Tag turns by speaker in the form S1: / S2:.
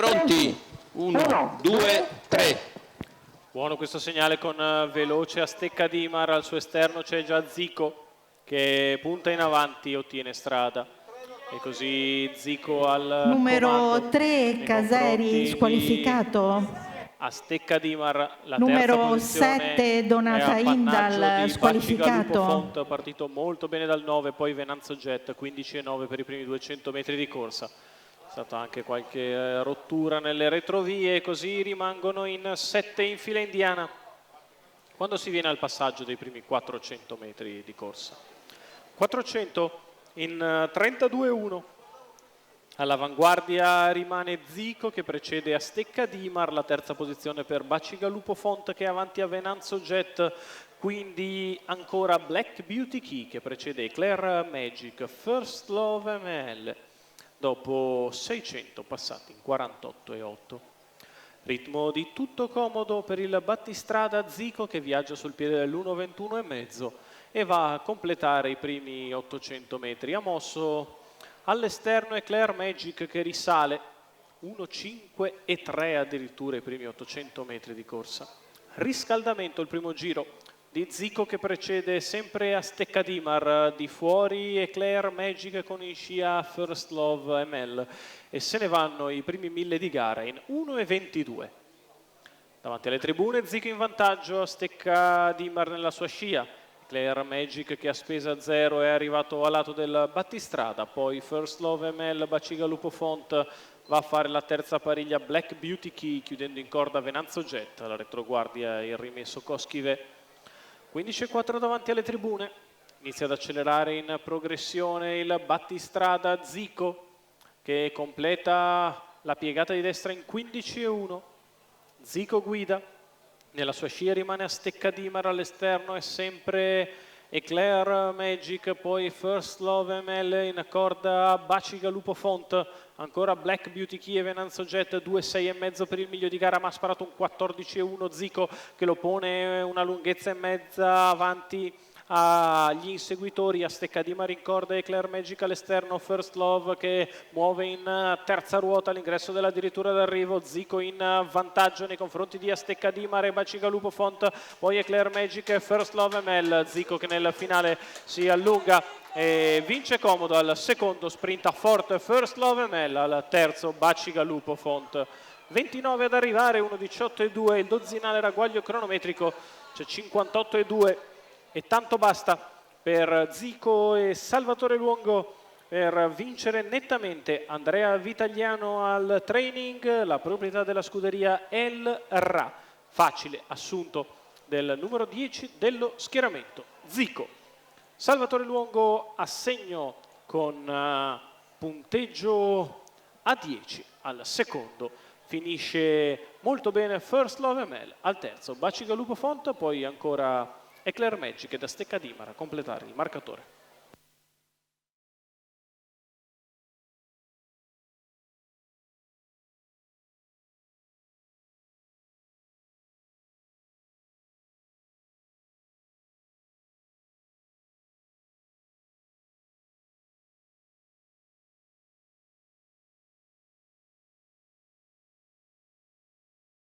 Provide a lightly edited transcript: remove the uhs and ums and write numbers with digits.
S1: pronti? 1, 2, 3.
S2: Buono questo segnale con veloce a stecca di Imar, al suo esterno c'è già Zico che punta in avanti e ottiene strada. E così Zico al
S3: numero 3 Caseri squalificato.
S2: A stecca di Imar, la
S3: numero
S2: terza posizione
S3: 7 Donata Indal squalificato.
S2: Font, partito molto bene dal 9, poi Venanzo Jet 15,9 per i primi 200 metri di corsa. C'è stata anche qualche rottura nelle retrovie, così rimangono in 7 in fila indiana quando si viene al passaggio dei primi 400 metri di corsa. 400 in 32,1. All'avanguardia rimane Zico che precede a stecca di Imar, la terza posizione per Bacigalupo Font che è avanti a Venanzo Jet, quindi ancora Black Beauty Key che precede Eclair Magic, First Love ML, dopo 600 passati in 48,8. Ritmo di tutto comodo per il battistrada Zico che viaggia sul piede dell'1,21,5 e va a completare i primi 800 metri. Ha mosso all'esterno Eclair Magic che risale 1,5,3 addirittura i primi 800 metri di corsa. Riscaldamento il primo giro di Zico che precede sempre a stecca di Imar, di fuori Eclair Magic con in scia First Love ML e se ne vanno i primi 1000 di gara in 1,22. Davanti alle tribune Zico in vantaggio, a stecca di Imar nella sua scia. Eclair Magic che a spesa 0 è arrivato a lato del battistrada, poi First Love ML, Bacigalupo Font va a fare la terza pariglia Black Beauty Key chiudendo in corda Venanzo Jet, la retroguardia il rimesso Coschive. 15,4 davanti alle tribune, inizia ad accelerare in progressione il battistrada Zico che completa la piegata di destra in 15,1. Zico guida, nella sua scia rimane a stecca di Imar, all'esterno è sempre Eclair Magic, poi First Love ML in corda Bacigalupo Font, ancora Black Beauty Key e Venanzo Jet 2,6,5 per il miglio di gara, ma ha sparato un 14,1 Zico che lo pone una lunghezza e mezza avanti agli inseguitori. A stecca di Imar in corda Eclair Magic all'esterno, First Love che muove in terza ruota all'ingresso dell'addirittura d'arrivo, Zico in vantaggio nei confronti di a stecca di Imar e Bacigalupo Font, poi Eclair Magic e First Love ML. Zico che nel finale si allunga e vince comodo al secondo, sprinta forte First Love ML, al terzo Bacigalupo Font. 29 ad arrivare, 1,18,2 il dozzinale ragguaglio cronometrico, c'è 58,2 e tanto basta per Zico e Salvatore Luongo per vincere nettamente. Andrea Vitagliano al training, la proprietà della scuderia El Ra, facile assunto del numero 10 dello schieramento. Zico, Salvatore Luongo a segno con punteggio a 10 al secondo. Finisce molto bene First Love ML, al terzo Bacigalupo Font, poi ancora Eclair Magic e da stecca di Imar a completare il marcatore.